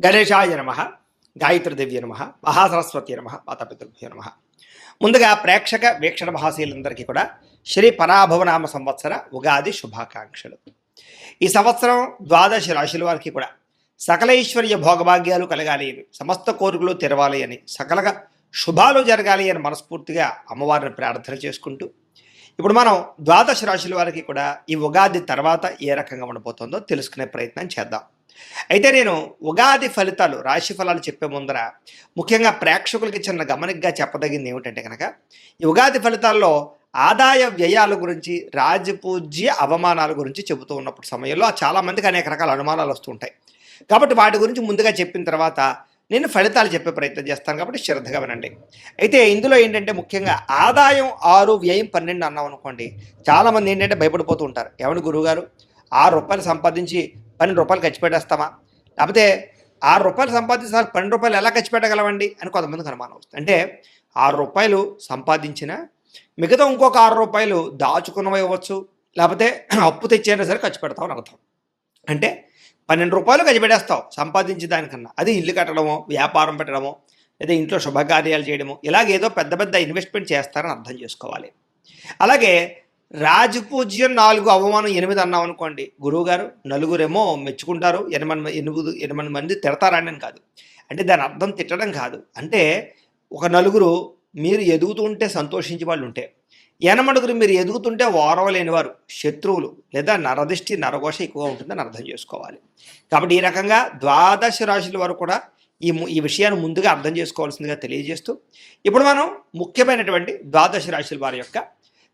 గణేశాయ నమ, గాయత్రీదేవ్య నమ, మహాసరస్వతి నమ, మాతాపితృభ్యో నమ. ముందుగా ప్రేక్షక వీక్షణ మహాశీలందరికీ కూడా శ్రీ పరాభవనామ సంవత్సర ఉగాది శుభాకాంక్షలు. ఈ సంవత్సరం ద్వాదశ రాశుల వారికి కూడా సకల ఐశ్వర్య భోగభాగ్యాలు కలగాలి అని, సమస్త కోరికలు తెరవాలి అని, సకల శుభాలు జరగాలి అని మనస్ఫూర్తిగా అమ్మవారిని ప్రార్థన చేసుకుంటూ, ఇప్పుడు మనం ద్వాదశ రాశుల వారికి కూడా ఈ ఉగాది తర్వాత ఏ రకంగా ఉండబోతుందో తెలుసుకునే ప్రయత్నం చేద్దాం. అయితే నేను ఉగాది ఫలితాలు, రాశి ఫలాలు చెప్పే ముందర ముఖ్యంగా ప్రేక్షకులకి చిన్న గమనికగా చెప్పదగింది ఏమిటంటే కనుక, ఈ ఉగాది ఫలితాల్లో ఆదాయ వ్యయాల గురించి, రాజపూజ్య అవమానాల గురించి చెబుతూ ఉన్నప్పుడు సమయంలో చాలామందికి అనేక రకాల అనుమానాలు వస్తుంటాయి. కాబట్టి వాటి గురించి ముందుగా చెప్పిన తర్వాత నేను ఫలితాలు చెప్పే ప్రయత్నం చేస్తాను, కాబట్టి శ్రద్ధగా వినండి. అయితే ఇందులో ఏంటంటే ముఖ్యంగా ఆదాయం 6, వ్యయం 12 అన్నాం అనుకోండి, చాలామంది ఏంటంటే భయపడిపోతూ ఉంటారు. ఏమని గురువుగారు, ₹6 సంపాదించి ₹12 ఖర్చు పెట్టేస్తామా, లేకపోతే ₹6 సంపాదిస్తే ₹12 ఎలా ఖర్చు పెట్టగలవండి అని కొంతమందికి అనుమానం వస్తుంది. అంటే ₹6 సంపాదించిన మిగతా ఇంకొక ₹6 దాచుకున్నవి ఇవ్వచ్చు, లేకపోతే అప్పు తెచ్చైనా సరే ఖర్చు పెడతామని అర్థం. అంటే ₹12 ఖర్చు పెట్టేస్తావు సంపాదించే దానికన్నా. అది ఇల్లు కట్టడమో, వ్యాపారం పెట్టడమో, లేదా ఇంట్లో శుభకార్యాలు చేయడమో, ఇలాగేదో పెద్ద పెద్ద ఇన్వెస్ట్మెంట్ చేస్తారని అర్థం చేసుకోవాలి. అలాగే రాజపూజ్యం 4, అవమానం 8 అన్నాం అనుకోండి, గురువుగారు నలుగురేమో మెచ్చుకుంటారు, 8 మంది తిడతారని కాదు. అంటే దాని అర్థం తిట్టడం కాదు. అంటే ఒక నలుగురు మీరు ఎదుగుతుంటే సంతోషించే వాళ్ళు ఉంటే, 8 మీరు ఎదుగుతుంటే ఓర్వలేని వారు, శత్రువులు లేదా నరదిష్టి నరఘోష ఎక్కువగా ఉంటుందని అర్థం చేసుకోవాలి. కాబట్టి ఈ రకంగా ద్వాదశ రాశుల వరకు కూడా ఈ విషయాన్ని ముందుగా అర్థం చేసుకోవాల్సిందిగా తెలియజేస్తూ, ఇప్పుడు మనం ముఖ్యమైనటువంటి ద్వాదశ రాశుల వారి యొక్క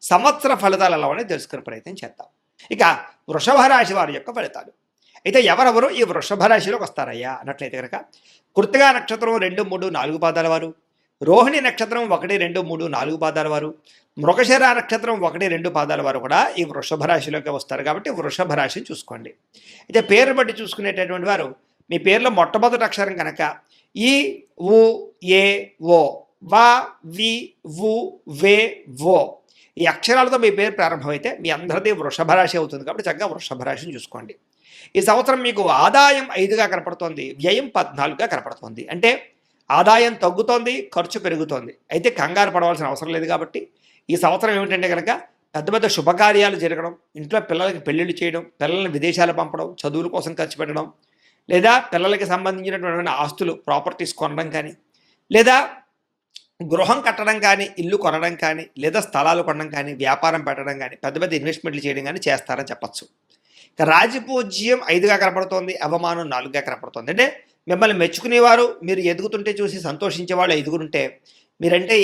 సంవత్సర ఫలితాలు ఎలా ఉన్నాయో తెలుసుకునే ప్రయత్నం చేద్దాం. ఇక వృషభ రాశి వారి యొక్క ఫలితాలు. అయితే ఎవరెవరు ఈ వృషభ రాశిలోకి వస్తారయ్యా అన్నట్లయితే కనుక, కృత్తికా నక్షత్రం 2, 3, 4 పాదాల వారు, రోహిణి నక్షత్రం 1, 2, 3, 4 పాదాల వారు, మృగశిర నక్షత్రం 1, 2 పాదాల వారు కూడా ఈ వృషభ రాశిలోకి వస్తారు. కాబట్టి వృషభ రాశిని చూసుకోండి. అయితే పేరు బట్టి చూసుకునేటటువంటి వారు, మీ పేరులో మొట్టమొదటి అక్షరం కనుక ఈ, ఉ, ఏ, ఓ, వా, వి, వు, వే, ఓ ఈ అక్షరాలతో మీ పేరు ప్రారంభమైతే మీ అందరిది వృషభ రాశి అవుతుంది. కాబట్టి చక్కగా వృషభ రాశిని చూసుకోండి. ఈ సంవత్సరం మీకు ఆదాయం 5గా కనపడుతోంది, వ్యయం 14గా కనపడుతోంది. అంటే ఆదాయం తగ్గుతోంది, ఖర్చు పెరుగుతోంది. అయితే కంగారు పడవలసిన అవసరం లేదు. కాబట్టి ఈ సంవత్సరం ఏమిటంటే కనుక, పెద్ద పెద్ద శుభకార్యాలు జరగడం, ఇంట్లో పిల్లలకి పెళ్ళిళ్ళు చేయడం, పిల్లల్ని విదేశాలు పంపడం, చదువుల కోసం ఖర్చు పెట్టడం, లేదా పిల్లలకి సంబంధించినటువంటి ఆస్తులు, ప్రాపర్టీస్ కొనడం కానీ, లేదా గృహం కట్టడం కానీ, ఇల్లు కొనడం కానీ, లేదా స్థలాలు కొనడం కానీ, వ్యాపారం పెట్టడం కానీ, పెద్ద పెద్ద ఇన్వెస్ట్మెంట్లు చేయడం కానీ చేస్తారని చెప్పచ్చు. ఇక రాజపూజ్యం 5గా కనపడుతోంది, అవమానం 4గా కనపడుతోంది. అంటే మిమ్మల్ని మెచ్చుకునేవారు, మీరు ఎదుగుతుంటే చూసి సంతోషించే వాళ్ళు 5 ఉంటే, మీరంటే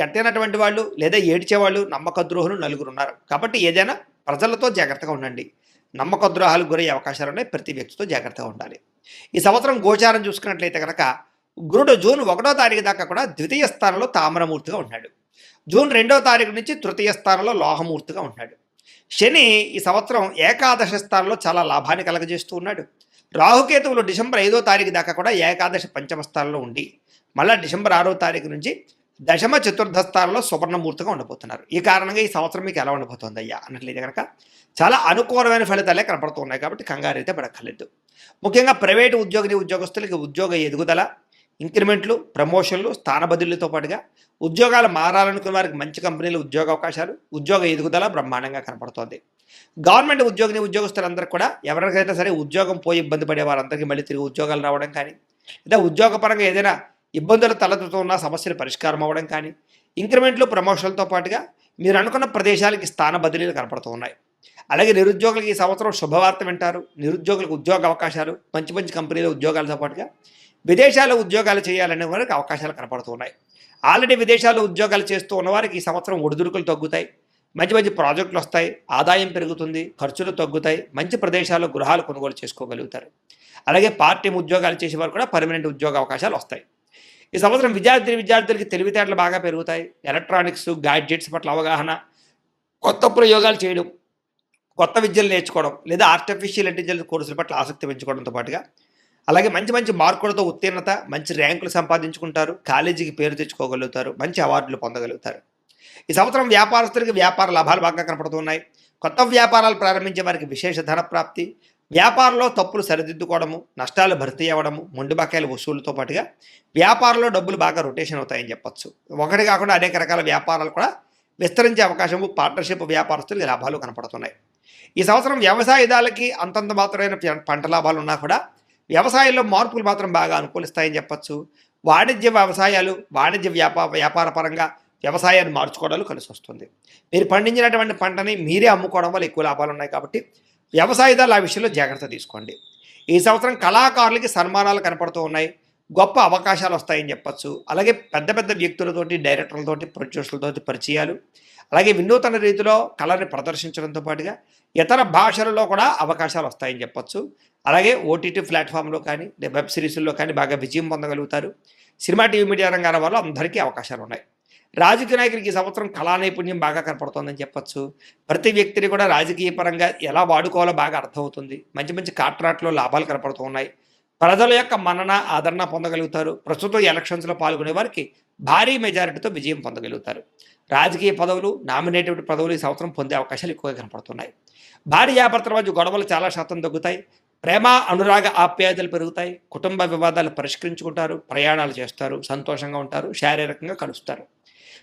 గట్టైనటువంటి వాళ్ళు లేదా ఏడ్చేవాళ్ళు, నమ్మక ద్రోహులు 4 ఉన్నారు. కాబట్టి ఏదైనా ప్రజలతో జాగ్రత్తగా ఉండండి. నమ్మక ద్రోహాలకు గురయ్యే అవకాశాలు ఉన్నాయి. ప్రతి వ్యక్తితో జాగ్రత్తగా ఉండాలి. ఈ సంవత్సరం గోచారం చూసుకున్నట్లయితే కనుక, గురుడు జూన్ 1వ తారీఖు దాకా కూడా ద్వితీయ స్థానంలో తామ్రమూర్తిగా ఉన్నాడు. జూన్ 2వ తారీఖు నుంచి తృతీయ స్థానంలో లోహమూర్తిగా ఉన్నాడు. శని ఈ సంవత్సరం ఏకాదశ స్థానంలో చాలా లాభాన్ని కలగజేస్తూ ఉన్నాడు. రాహుకేతువులు డిసెంబర్ 5వ తారీఖు దాకా కూడా ఏకాదశ పంచమ స్థానంలో ఉండి, మళ్ళీ డిసెంబర్ 6వ తారీఖు నుంచి దశమ చతుర్థ స్థానంలో సువర్ణమూర్తిగా ఉండబోతున్నారు. ఈ కారణంగా ఈ సంవత్సరం మీకు ఎలా ఉండబోతుంది అయ్యా అన్నట్లయితే కనుక, చాలా అనుకూలమైన ఫలితాలే కనపడుతున్నాయి. కాబట్టి కంగారు అయితే పడక్కర్లేదు. ముఖ్యంగా ప్రైవేటు ఉద్యోగస్తులకి ఉద్యోగ ఎదుగుదల, ఇంక్రిమెంట్లు, ప్రమోషన్లు, స్థాన బదిలీలతో పాటుగా ఉద్యోగాలు మారాలనుకున్న వారికి మంచి కంపెనీలు ఉద్యోగ అవకాశాలు, ఉద్యోగ ఎదుగుదల బ్రహ్మాండంగా కనపడుతోంది. గవర్నమెంట్ ఉద్యోగస్తులందరూ కూడా, ఎవరికైతే సరే ఉద్యోగం పోయి ఇబ్బంది పడే వారందరికీ మళ్ళీ తిరిగి ఉద్యోగాలు రావడం కానీ, లేదా ఉద్యోగపరంగా ఏదైనా ఇబ్బందులు తలెత్తుతూ ఉన్న సమస్యలు పరిష్కారం అవ్వడం కానీ, ఇంక్రిమెంట్లు, ప్రమోషన్లతో పాటుగా మీరు అనుకున్న ప్రదేశాలకి స్థాన బదిలీలు కనపడుతూ ఉన్నాయి. అలాగే నిరుద్యోగులకు ఈ సంవత్సరం శుభవార్త వింటారు. నిరుద్యోగులకు ఉద్యోగ అవకాశాలు, మంచి మంచి కంపెనీల ఉద్యోగాలతో పాటుగా విదేశాల్లో ఉద్యోగాలు చేయాలనే వారికి అవకాశాలు కనపడుతూ ఉన్నాయి. ఆల్రెడీ విదేశాల్లో ఉద్యోగాలు చేస్తూ ఉన్నవారికి ఈ సంవత్సరం ఒడిదుడుకులు తగ్గుతాయి, మంచి మంచి ప్రాజెక్టులు వస్తాయి, ఆదాయం పెరుగుతుంది, ఖర్చులు తగ్గుతాయి, మంచి ప్రదేశాల్లో గృహాలు కొనుగోలు చేసుకోగలుగుతారు. అలాగే పార్ట్ టైం ఉద్యోగాలు చేసేవారు కూడా పర్మనెంట్ ఉద్యోగ అవకాశాలు వస్తాయి. ఈ సంవత్సరం విద్యార్థులకి తెలివితేటలు బాగా పెరుగుతాయి. ఎలక్ట్రానిక్స్, గ్యాడ్జెట్స్ పట్ల అవగాహన, కొత్త ప్రయోగాలు చేయడం, కొత్త విద్యలు నేర్చుకోవడం, లేదా ఆర్టిఫిషియల్ ఇంటెలిజెన్స్ కోర్సుల పట్ల ఆసక్తి పెంచుకోవడంతో పాటుగా, అలాగే మంచి మంచి మార్కులతో ఉత్తీర్ణత, మంచి ర్యాంకులు సంపాదించుకుంటారు, కాలేజీకి పేరు తెచ్చుకోగలుగుతారు, మంచి అవార్డులు పొందగలుగుతారు. ఈ సంవత్సరం వ్యాపారస్తులకి వ్యాపార లాభాలు బాగా కనపడుతున్నాయి. కొత్త వ్యాపారాలు ప్రారంభించే వారికి విశేష ధన ప్రాప్తి, వ్యాపారంలో తప్పులు సరిదిద్దుకోవడము, నష్టాలు భర్తీ అవ్వడము, మొండి బకాయిల వసూలుతో పాటుగా వ్యాపారంలో డబ్బులు బాగా రొటేషన్ అవుతాయని చెప్పొచ్చు. ఒకటి కాకుండా అనేక రకాల వ్యాపారాలు కూడా విస్తరించే అవకాశము, పార్ట్నర్షిప్ వ్యాపారస్తులకు లాభాలు కనపడుతున్నాయి. ఈ సంవత్సరం వ్యవసాయదారులకి అంతంత మాత్రమైన పంట లాభాలు ఉన్నా కూడా వ్యవసాయంలో మార్పులు మాత్రం బాగా అనుకూలిస్తాయని చెప్పొచ్చు. వాణిజ్య వ్యవసాయాలు, వాణిజ్య వ్యాపార పరంగా వ్యవసాయాన్ని మార్చుకోవడాలు కలిసి వస్తుంది. మీరు పండించినటువంటి పంటని మీరే అమ్ముకోవడం వల్ల ఎక్కువ లాభాలు ఉన్నాయి కాబట్టి వ్యవసాయదారులు ఆ విషయంలో జాగ్రత్త తీసుకోండి. ఈ సంవత్సరం కళాకారులకి సన్మానాలు కనపడుతూ ఉన్నాయి. గొప్ప అవకాశాలు వస్తాయని చెప్పచ్చు. అలాగే పెద్ద పెద్ద వ్యక్తులతోటి, డైరెక్టర్లతోటి, ప్రొడ్యూసర్లతోటి పరిచయాలు, అలాగే వినూతన రీతిలో కళని ప్రదర్శించడంతో పాటుగా ఇతర భాషలలో కూడా అవకాశాలు వస్తాయని చెప్పచ్చు. అలాగే ఓటీటీ ప్లాట్ఫామ్లో కానీ, వెబ్ సిరీస్లో కానీ బాగా విజయం పొందగలుగుతారు. సినిమా, టీవీ, మీడియా రంగాల వల్ల అందరికీ అవకాశాలు ఉన్నాయి. రాజకీయ నాయకులకి ఈ సంవత్సరం కళా నైపుణ్యం బాగా కనపడుతుందని చెప్పచ్చు. ప్రతి వ్యక్తిని కూడా రాజకీయ పరంగా ఎలా వాడుకోవాలో బాగా అర్థమవుతుంది. మంచి మంచి కాంట్రాక్ట్లో లాభాలు కనపడుతూ ఉన్నాయి. ప్రజల యొక్క మన్నన, ఆదరణ పొందగలుగుతారు. ప్రస్తుతం ఎలక్షన్స్లో పాల్గొనే వారికి భారీ మెజారిటీతో విజయం పొందగలుగుతారు. రాజకీయ పదవులు, నామినేటెడ్ పదవులు ఈ సంవత్సరం పొందే అవకాశాలు ఎక్కువగా కనపడుతున్నాయి. భార్యాభర్తల మధ్య గొడవలు చాలా శాతం తగ్గుతాయి. ప్రేమ, అనురాగ, ఆప్యాయతలు పెరుగుతాయి. కుటుంబ వివాదాలు పరిష్కరించుకుంటారు. ప్రయాణాలు చేస్తారు. సంతోషంగా ఉంటారు. శారీరకంగా కలుస్తారు.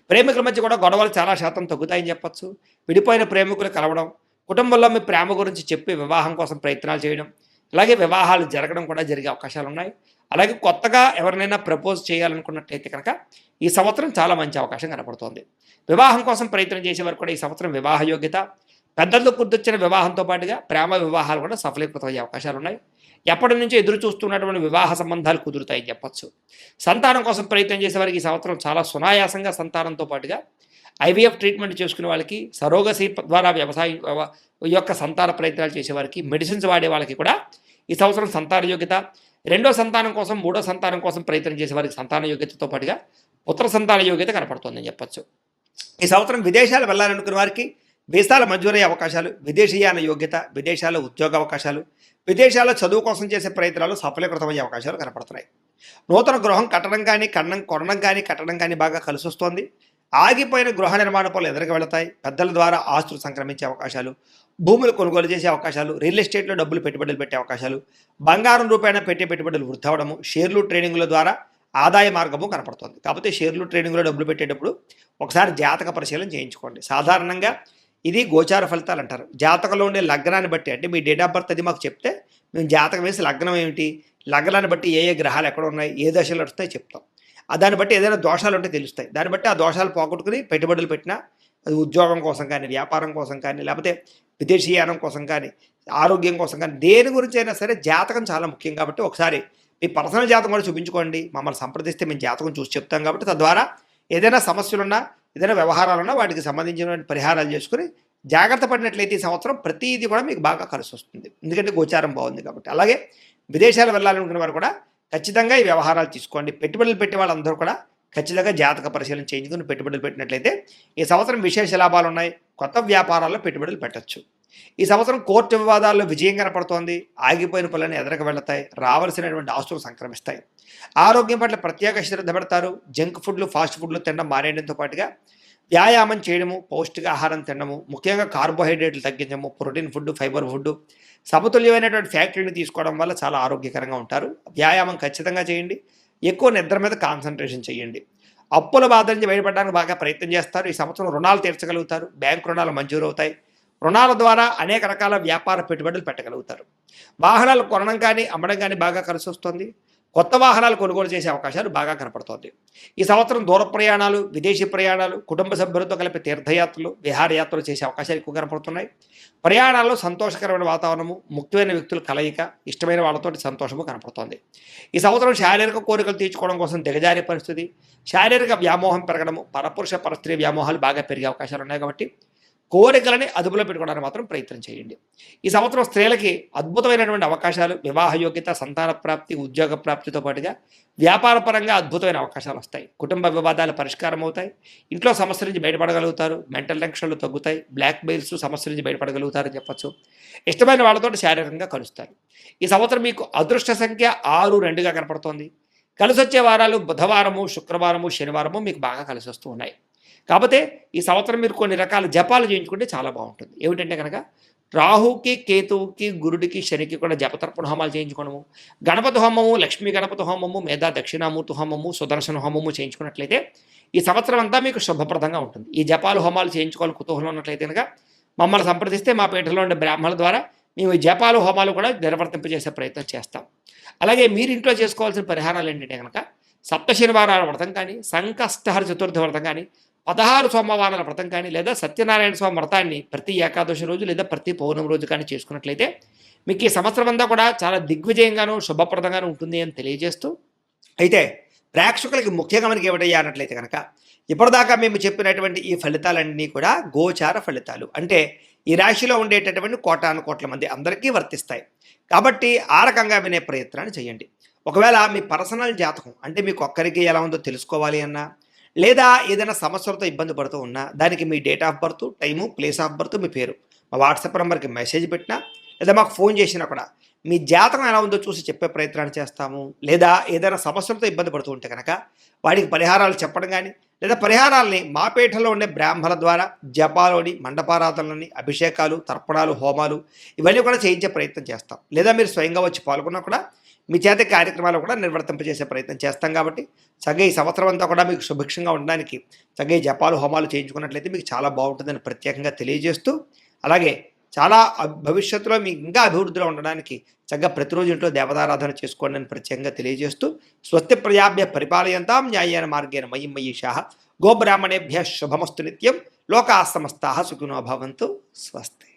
ప్రేమికుల మధ్య కూడా గొడవలు చాలా శాతం తగ్గుతాయని చెప్పచ్చు. విడిపోయిన ప్రేమికులు కలవడం, కుటుంబంలో మీ ప్రేమ గురించి చెప్పి వివాహం కోసం ప్రయత్నాలు చేయడం, అలాగే వివాహాలు జరగడం కూడా జరిగే అవకాశాలు ఉన్నాయి. అలాగే కొత్తగా ఎవరినైనా ప్రపోజ్ చేయాలనుకున్నట్లయితే కనుక ఈ సంవత్సరం చాలా మంచి అవకాశం కనపడుతోంది. వివాహం కోసం ప్రయత్నం చేసేవారు కూడా ఈ సంవత్సరం వివాహ యోగ్యత, పెద్దలతో గుర్తొచ్చిన వివాహంతో పాటుగా ప్రేమ వివాహాలు కూడా సఫలీకృతమయ్యే అవకాశాలు ఉన్నాయి. ఎప్పటి నుంచో ఎదురు చూస్తున్నటువంటి వివాహ సంబంధాలు కుదురుతాయని చెప్పచ్చు. సంతానం కోసం ప్రయత్నం చేసేవారికి ఈ సంవత్సరం చాలా సునాయాసంగా సంతానంతో పాటుగా ఐవీఎఫ్ ట్రీట్మెంట్ చేసుకునే వాళ్ళకి, సరోగసీ ద్వారా వ్యవసాయం యొక్క సంతాన ప్రయత్నాలు చేసేవారికి, మెడిసిన్స్ వాడే వాళ్ళకి కూడా ఈ సంవత్సరం సంతాన యోగ్యత, రెండో సంతానం కోసం, మూడో సంతానం కోసం ప్రయత్నం చేసేవారికి సంతాన యోగ్యతతో పాటుగా పుత్ర సంతాన యోగ్యత కనపడుతుందని చెప్పచ్చు. ఈ సంవత్సరం విదేశాలు వెళ్ళాలనుకున్న వారికి వీసాల మంజూరయ్యే అవకాశాలు, విదేశీయాన యోగ్యత, విదేశాల్లో ఉద్యోగ అవకాశాలు, విదేశాల్లో చదువు కోసం చేసే ప్రయత్నాలు సఫలీకృతమయ్యే అవకాశాలు కనపడుతున్నాయి. నూతన గృహం కట్టడం కానీ, కొనడం కానీ, కట్టడం కానీ బాగా కలిసి వస్తోంది. ఆగిపోయిన గృహ నిర్మాణ పనులు ఎదురుకు వెళతాయి. పెద్దల ద్వారా ఆస్తులు సంక్రమించే అవకాశాలు, భూములు కొనుగోలు చేసే అవకాశాలు, రియల్ ఎస్టేట్లో డబ్బులు పెట్టుబడులు పెట్టే అవకాశాలు, బంగారం రూపాయన పెట్టే పెట్టుబడులు వృద్ధి అవ్వడము, షేర్లు ట్రేడింగ్ల ద్వారా ఆదాయ మార్గము కనపడుతుంది. కాకపోతే షేర్లు ట్రేడింగ్లో డబ్బులు పెట్టేటప్పుడు ఒకసారి జాతక పరిశీలన చేయించుకోండి. సాధారణంగా ఇది గోచార ఫలితాలు అంటారు. జాతకంలో ఉండే లగ్నాన్ని బట్టి, అంటే మీ డేట్ ఆఫ్ బర్త్ అది మాకు చెప్తే మేము జాతకం వేసి లగ్నం ఏమిటి, లగ్నాన్ని బట్టి ఏ ఏ గ్రహాలు ఎక్కడ ఉన్నాయి, ఏ దశలు నడుస్తాయి చెప్తాం. దాన్ని బట్టి ఏదైనా దోషాలు ఉంటే తెలుస్తాయి. దాన్ని బట్టి ఆ దోషాలు పోగొట్టుకుని పెట్టుబడులు పెట్టినా, అది ఉద్యోగం కోసం కానీ, వ్యాపారం కోసం కానీ, లేకపోతే విదేశీయానం కోసం కానీ, ఆరోగ్యం కోసం కానీ, దేని గురించి అయినా సరే జాతకం చాలా ముఖ్యం. కాబట్టి ఒకసారి మీ పర్సనల్ జాతకం కూడా చూపించుకోండి. మమ్మల్ని సంప్రదిస్తే మేము జాతకం చూసి చెప్తాం. కాబట్టి తద్వారా ఏదైనా సమస్యలున్నా, ఏదైనా వ్యవహారాలున్నా వాటికి సంబంధించిన పరిహారాలు చేసుకుని జాగ్రత్త పడినట్లయితే ఈ సంవత్సరం ప్రతిదీ కూడా మీకు బాగా కలిసి వస్తుంది. ఎందుకంటే గోచారం బాగుంది కాబట్టి. అలాగే విదేశాలు వెళ్ళాలనుకున్న వారు కూడా ఖచ్చితంగా ఈ వ్యవహారాలు తీసుకోండి. పెట్టుబడులు పెట్టే వాళ్ళందరూ కూడా ఖచ్చితంగా జాతక పరిశీలన చేయించుకుని పెట్టుబడులు పెట్టినట్లయితే ఈ సంవత్సరం విశేష లాభాలు ఉన్నాయి. కొత్త వ్యాపారాల్లో పెట్టుబడులు పెట్టచ్చు. ఈ సంవత్సరం కోర్టు వివాదాల్లో విజయం కనపడుతోంది. ఆగిపోయిన పనులను ఎదురుకు వెళతాయి. రావాల్సినటువంటి ఆస్తులు సంక్రమిస్తాయి. ఆరోగ్యం పట్ల ప్రత్యేక శ్రద్ధ పెడతారు. జంక్ ఫుడ్లు, ఫాస్ట్ ఫుడ్లు తినడం మానేయడంతో పాటుగా వ్యాయామం చేయడము, పౌష్టికాహారం తినడము, ముఖ్యంగా కార్బోహైడ్రేట్లు తగ్గించడము, ప్రోటీన్ ఫుడ్, ఫైబర్ ఫుడ్, సమతుల్యమైనటువంటి ఫ్యాక్టరీని తీసుకోవడం వల్ల చాలా ఆరోగ్యకరంగా ఉంటారు. వ్యాయామం ఖచ్చితంగా చేయండి. ఎక్కువ నిద్ర మీద కాన్సన్ట్రేషన్ చేయండి. అప్పుల బాధ నుంచి బయటపడడానికి బాగా ప్రయత్నం చేస్తారు. ఈ సంవత్సరం రుణాలు తీర్చగలుగుతారు. బ్యాంకు రుణాలు మంజూరు అవుతాయి. రుణాల ద్వారా అనేక రకాల వ్యాపార పెట్టుబడులు పెట్టగలుగుతారు. వాహనాలు కొనడం కానీ, అమ్మడం కానీ బాగా కలిసి వస్తుంది. కొత్త వాహనాలు కొనుగోలు చేసే అవకాశాలు బాగా కనపడుతోంది. ఈ సంవత్సరం దూర ప్రయాణాలు, విదేశీ ప్రయాణాలు, కుటుంబ సభ్యులతో కలిపి తీర్థయాత్రలు, విహారయాత్రలు చేసే అవకాశాలు ఎక్కువ కనపడుతున్నాయి. ప్రయాణాల్లో సంతోషకరమైన వాతావరణము, ముఖ్యమైన వ్యక్తుల కలయిక, ఇష్టమైన వాళ్ళతోటి సంతోషము కనపడుతోంది. ఈ సంవత్సరం శారీరక కోరికలు తీర్చుకోవడం కోసం దిగజారే పరిస్థితి, శారీరక వ్యామోహం పెరగడము, పరపురుష పరస్త్రీ వ్యామోహాలు బాగా పెరిగే అవకాశాలు ఉన్నాయి. కాబట్టి కోరికలని అదుపులో పెట్టుకోవడానికి మాత్రం ప్రయత్నం చేయండి. ఈ సంవత్సరం స్త్రీలకి అద్భుతమైనటువంటి అవకాశాలు, వివాహ యోగ్యత, సంతాన ప్రాప్తి, ఉద్యోగ ప్రాప్తితో పాటుగా వ్యాపార పరంగా అద్భుతమైన అవకాశాలు వస్తాయి. కుటుంబ వివాదాలు పరిష్కారం అవుతాయి. ఇంట్లో సమస్యల నుంచి బయటపడగలుగుతారు. మెంటల్ టెన్షన్లు తగ్గుతాయి. బ్లాక్ మెయిల్స్ సమస్యల నుంచి బయటపడగలుగుతారని చెప్పచ్చు. ఇష్టమైన వాళ్ళతో శారీరకంగా కలుస్తారు. ఈ సంవత్సరం మీకు అదృష్ట సంఖ్య 6, 2గా కనపడుతోంది. కలిసి వచ్చే వారాలు బుధవారము, శుక్రవారము, శనివారము మీకు బాగా కలిసి వస్తూ ఉన్నాయి. కాకపోతే ఈ సంవత్సరం మీరు కొన్ని రకాల జపాలు చేయించుకుంటే చాలా బాగుంటుంది. ఏమిటంటే కనుక రాహుకి, కేతువుకి, గురుడికి, శనికి కూడా జపతర్పణ హోమాలు చేయించుకోవడము, గణపతి హోమము, లక్ష్మీ గణపతి హోమము, మేధా దక్షిణామూర్తి హోమము, సుదర్శన హోమము చేయించుకున్నట్లయితే ఈ సంవత్సరం అంతా మీకు శుభప్రదంగా ఉంటుంది. ఈ జపాలు హోమాలు చేయించుకోవాలని కుతూహలం ఉన్నట్లయితే కనుక మమ్మల్ని సంప్రదిస్తే మా పీఠంలో ఉండే బ్రాహ్మణుల ద్వారా మేము ఈ జపాలు హోమాలు కూడా నిర్వర్తింపజేసే ప్రయత్నం చేస్తాం. అలాగే మీరు ఇంట్లో చేసుకోవాల్సిన పరిహారాలు ఏంటంటే కనుక సప్త శనివారాల వ్రతం కానీ, సంకష్టహర చతుర్థి వ్రతం కానీ, 16 సోమవారాల వ్రతం కానీ, లేదా సత్యనారాయణ స్వామి వ్రతాన్ని ప్రతి ఏకాదశి రోజు లేదా ప్రతి పౌర్ణమి రోజు కానీ చేసుకున్నట్లయితే మీకు ఈ సంవత్సరం అంతా కూడా చాలా దిగ్విజయంగాను శుభప్రదంగాను ఉంటుంది అని తెలియజేస్తూ, అయితే ప్రేక్షకులకి ముఖ్యంగా మనకి ఏమిటయ్యా అన్నట్లయితే కనుక ఇప్పటిదాకా మేము చెప్పినటువంటి ఈ ఫలితాలన్నీ కూడా గోచార ఫలితాలు, అంటే ఈ రాశిలో ఉండేటటువంటి కోటాను కోట్ల మంది అందరికీ వర్తిస్తాయి. కాబట్టి ఆ రకంగా వినే ప్రయత్నాన్ని చేయండి. ఒకవేళ మీ పర్సనల్ జాతకం అంటే మీకు ఒక్కరికి ఎలా ఉందో తెలుసుకోవాలి అన్నా, లేదా ఏదైనా సమస్యలతో ఇబ్బంది పడుతూ ఉన్నా దానికి మీ date of birth, time, place of birth, మీ పేరు మా వాట్సాప్ నెంబర్కి మెసేజ్ పెట్టినా, లేదా మాకు ఫోన్ చేసినా కూడా మీ జాతకం ఎలా ఉందో చూసి చెప్పే ప్రయత్నాన్ని చేస్తాము. లేదా ఏదైనా సమస్యలతో ఇబ్బంది పడుతూ ఉంటే కనుక వాడికి పరిహారాలు చెప్పడం కానీ, లేదా పరిహారాలని మా పీఠంలో ఉండే బ్రాహ్మణుల ద్వారా జపాలోని, మండపారాధనలని, అభిషేకాలు, తర్పణాలు, హోమాలు ఇవన్నీ కూడా చేయించే ప్రయత్నం చేస్తాం. లేదా మీరు స్వయంగా వచ్చి పాల్గొన్నా కూడా మీ చేత కార్యక్రమాలు కూడా నిర్వర్తింపజేసే ప్రయత్నం చేస్తాం. కాబట్టి చక్కగా ఈ సంవత్సరం అంతా కూడా మీకు సుభిక్షంగా ఉండడానికి చక్కగా ఈ జపాలు, హోమాలు చేయించుకున్నట్లయితే మీకు చాలా బాగుంటుందని ప్రత్యేకంగా తెలియజేస్తూ, అలాగే చాలా భవిష్యత్తులో మీకు ఇంకా అభివృద్ధిలో ఉండడానికి చక్కగా ప్రతిరోజు ఇంట్లో దేవతారాధన చేసుకోండి అని ప్రత్యేకంగా తెలియజేస్తూ, స్వస్తి ప్రజాభ్య పరిపాలయంతాం న్యాయేన మార్గేణ మయి మయీషాః గోబ్రాహ్మణేభ్య శుభమస్తు నిత్యం లోకాః సమస్తాః సుఖినో భవంతు. స్వస్తి.